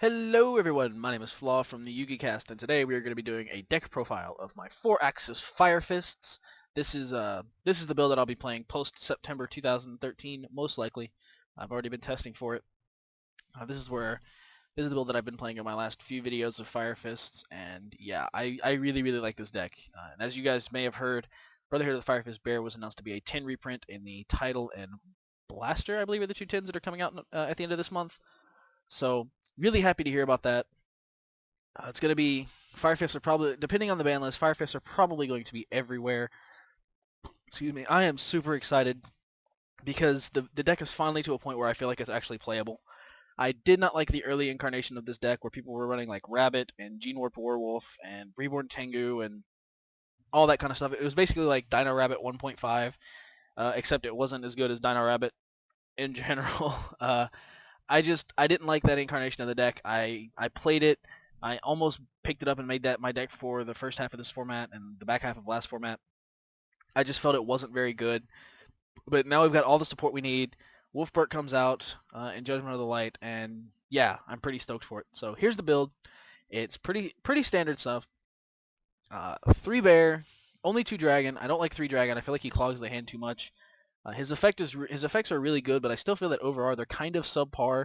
Hello everyone, my name is Flaw from the YugiCast, and today we are going to be doing a deck profile of my 4-axis Fire Fists. This is the build that I'll be playing post September 2013, most likely. I've already been testing for it. This is the build that I've been playing in my last few videos of Fire Fists, and yeah, I really like this deck. And as you guys may have heard, Brotherhood of the Fire Fist Bear was announced to be a 10 reprint in the Title and Blaster, I believe, are the two 10s that are coming out at the end of this month. So really happy to hear about that. It's going to be Fire Fists are probably, depending on the ban list, Fire Fists are probably going to be everywhere. Excuse me. I am super excited because the deck is finally to a point where I feel like it's actually playable. I did not like the early incarnation of this deck where people were running like Rabbit and Gene Warp Werewolf and Reborn Tengu and all that kind of stuff. It was basically like Dino Rabbit 1.5, except it wasn't as good as Dino Rabbit in general. I didn't like that incarnation of the deck. I played it. I almost picked it up and made that my deck for the first half of this format and the back half of last format. I just felt it wasn't very good. But now we've got all the support we need. Wolfbert comes out in Judgment of the Light, and yeah, I'm pretty stoked for it. So here's the build. It's pretty standard stuff. 3 bear, only 2 dragon. I don't like 3 dragon. I feel like he clogs the hand too much. His effects are really good, but I still feel that overall they're kind of subpar.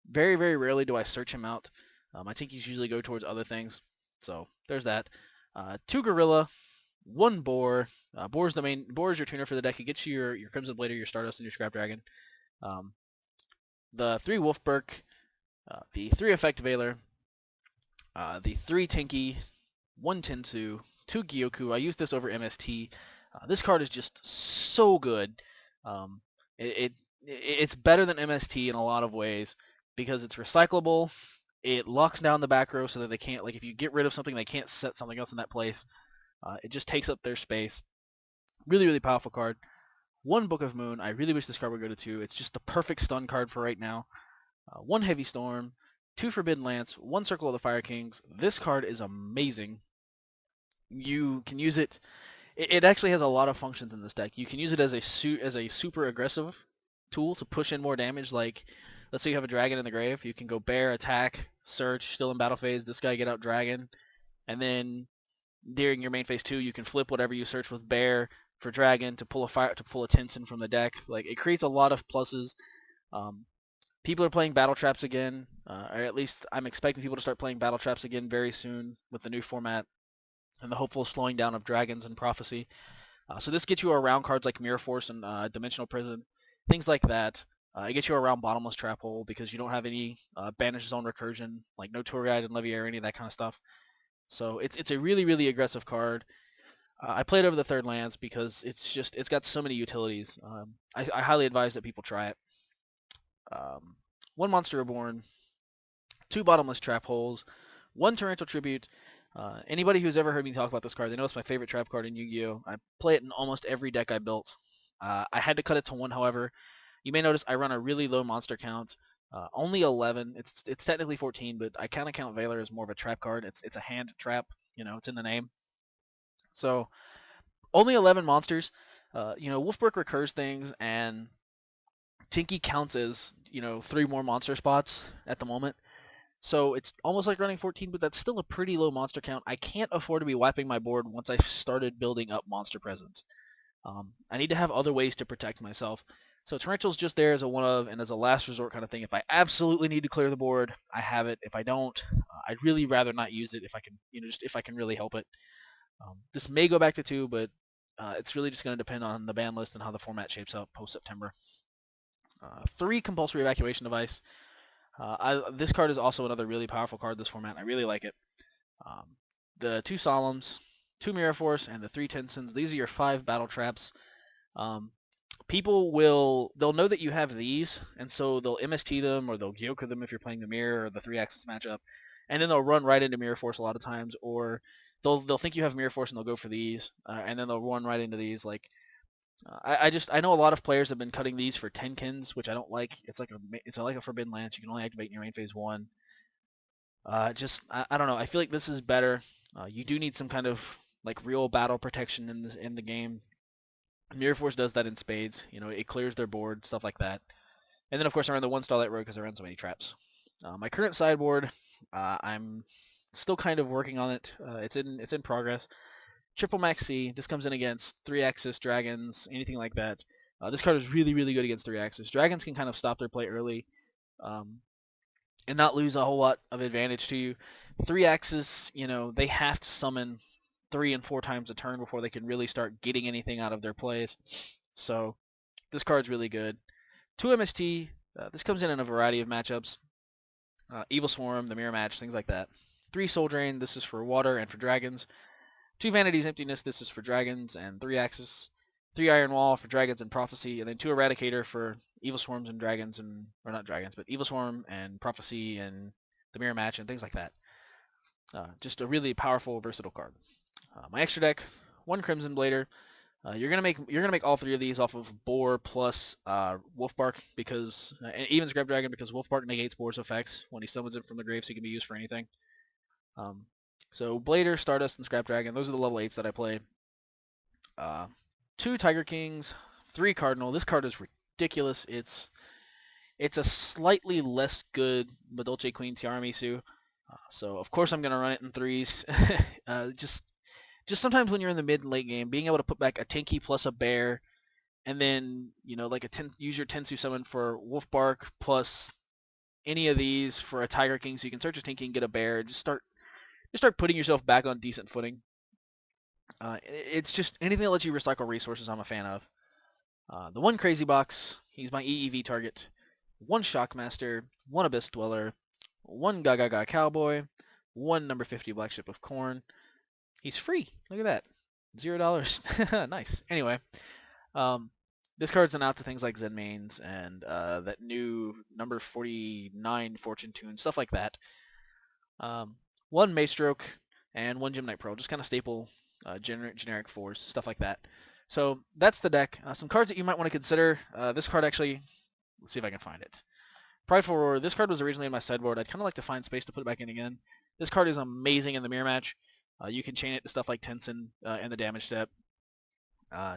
Very rarely do I search him out. I think he's usually go towards other things. So there's that. 2 gorilla, 1 boar. Boar is your tuner for the deck. It gets you your Crimson Blade, your Stardust, and your Scrap Dragon. Um, the 3 Wolfberk, the 3 Effect Veiler, the 3 Tinky, 1 Tensu, 2 Gyoku. I use this over MST. This card is just so good. Um, it, it's better than MST in a lot of ways because it's recyclable. It locks down the back row so that they can't, like, if you get rid of something, they can't set something else in that place. It just takes up their space. Really powerful card. 1 Book of Moon. I really wish this card would go to 2. It's just the perfect stun card for right now. 1 Heavy Storm. 2 Forbidden Lance. 1 Circle of the Fire Kings. This card is amazing. You can use it. It actually has a lot of functions in this deck. You can use it as a super aggressive tool to push in more damage. Like, let's say you have a dragon in the grave. You can go bear, attack, search, still in battle phase. This guy get out dragon, and then during your main phase 2, you can flip whatever you search with bear for dragon to pull a Tensin from the deck. Like, it creates a lot of pluses. People are playing battle traps again, or at least I'm expecting people to start playing battle traps again very soon with the new format and the hopeful slowing down of dragons and prophecy. So this gets you around cards like Mirror Force and Dimensional Prison, things like that. It gets you around Bottomless Trap Hole because you don't have any Banished Zone Recursion, like no Toriad and Leviair, any of that kind of stuff. So it's a really aggressive card. I play it over the 3rd lands because it's got so many utilities. I highly advise that people try it. 1 Monster Reborn, 2 Bottomless Trap Holes, 1 Torrential Tribute. Anybody who's ever heard me talk about this card, they know it's my favorite trap card in Yu-Gi-Oh! I play it in almost every deck I built. I had to cut it to 1, however. You may notice I run a really low monster count. Only 11. It's technically 14, but I kind of count Veiler as more of a trap card. It's a hand trap. You know, it's in the name. So only 11 monsters. Wolfberg recurs things, and Tinky counts as 3 more monster spots at the moment. So it's almost like running 14, but that's still a pretty low monster count. I can't afford to be wiping my board once I've started building up monster presence. I need to have other ways to protect myself. So Torrential's just there as a one-of and as a last resort kind of thing. If I absolutely need to clear the board, I have it. If I don't, I'd really rather not use it if I can, just if I can really help it. This may go back to 2, but it's really just going to depend on the ban list and how the format shapes up post-September. 3 Compulsory Evacuation Device. This card is also another really powerful card in this format. I really like it. The 2 Solemns, 2 Mirror Force, and the 3 Tensins. These are your 5 battle traps. They'll know that you have these, and so they'll MST them, or they'll Gyoku them if you're playing the Mirror or the 3-axis matchup, and then they'll run right into Mirror Force a lot of times, or they'll think you have Mirror Force and they'll go for these, and then they'll run right into these. Like, I know a lot of players have been cutting these for Tenkins, which I don't like. It's like a Forbidden Lance. You can only activate in your main phase 1. I don't know. I feel like this is better. You do need some kind of like real battle protection in the game. Mirror Force does that in spades. It clears their board, stuff like that. And then of course I run the 1 Starlight Road because I run so many traps. My current sideboard, I'm still kind of working on it. It's in progress. Triple Max C. This comes in against 3-axis dragons, anything like that. This card is really, really good against 3-axis. Dragons can kind of stop their play early um, and not lose a whole lot of advantage to you. 3-axis, they have to summon 3 and 4 times a turn before they can really start getting anything out of their plays. So this card's really good. 2 MST. This comes in a variety of matchups. Evil Swarm, the Mirror Match, things like that. 3 Soul Drain. This is for water and for dragons. 2 Vanity's Emptiness, this is for dragons and 3 Axis. 3 Iron Wall for dragons and Prophecy, and then 2 Eradicator for Evil Swarms and dragons, or not dragons, but Evil Swarm and Prophecy and the Mirror Match and things like that. Just a really powerful, versatile card. My extra deck, 1 Crimson Blader. You're gonna make all 3 of these off of Boar plus Wolfbark because and even Scrap Dragon because Wolfbark negates Boar's effects when he summons it from the grave, so he can be used for anything. So Blader, Stardust, and Scrap Dragon, those are the level 8s that I play. 2 Tiger Kings, 3 Cardinal. This card is ridiculous. It's a slightly less good Madolche Queen Tiramisu. So of course I'm gonna run it in 3s. Just sometimes when you're in the mid and late game, being able to put back a Tinky plus a Bear, and then like use your Tensu summon for Wolfbark plus any of these for a Tiger King, so you can search a Tinky and get a Bear. Just start putting yourself back on decent footing. It's just anything that lets you recycle resources I'm a fan of. The 1 Crazy Box, he's my EEV target. 1 Shockmaster, 1 Abyss Dweller, 1 Gaga Cowboy, 1 number 50 Black Ship of Corn. He's free. Look at that. $0. Nice. Anyway, this card's an out to things like Zen Mains and that new number 49 Fortune Tune, stuff like that. 1 Maestroke and 1 Gem Knight Pearl, just kind of staple generic 4s, stuff like that. So that's the deck. Some cards that you might want to consider. This card actually, let's see if I can find it. Prideful Roar. This card was originally in my sideboard. I'd kind of like to find space to put it back in again. This card is amazing in the mirror match. You can chain it to stuff like Tensen in the damage step.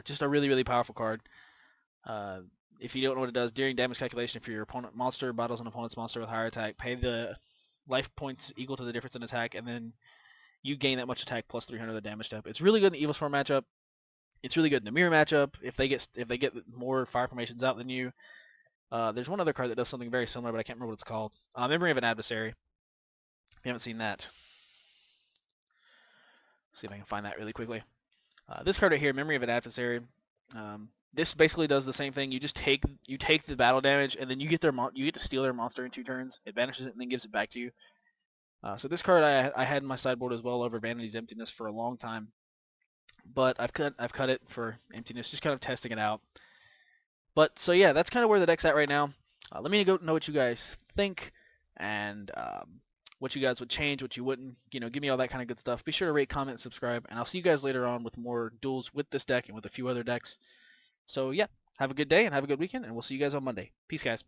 Just a really, really powerful card. If you don't know what it does, during damage calculation, if your opponent monster battles an opponent's monster with higher attack, pay the life points equal to the difference in attack, and then you gain that much attack plus 300 of the damage step. It's really good in the Evil Swarm matchup. It's really good in the mirror matchup if they get more fire formations out than you. There's one other card that does something very similar, but I can't remember what it's called. Memory of an Adversary. If you haven't seen that, see if I can find that really quickly. This card right here, Memory of an Adversary. This basically does the same thing. You just take the battle damage, and then you get to steal their monster in 2 turns. It banishes it and then gives it back to you. So this card I had in my sideboard as well over Vanity's Emptiness for a long time, but I've cut it for Emptiness, just kind of testing it out. But so yeah, that's kind of where the deck's at right now. Let me know what you guys think and what you guys would change, what you wouldn't. Give me all that kind of good stuff. Be sure to rate, comment, and subscribe, and I'll see you guys later on with more duels with this deck and with a few other decks. So yeah, have a good day and have a good weekend, and we'll see you guys on Monday. Peace, guys.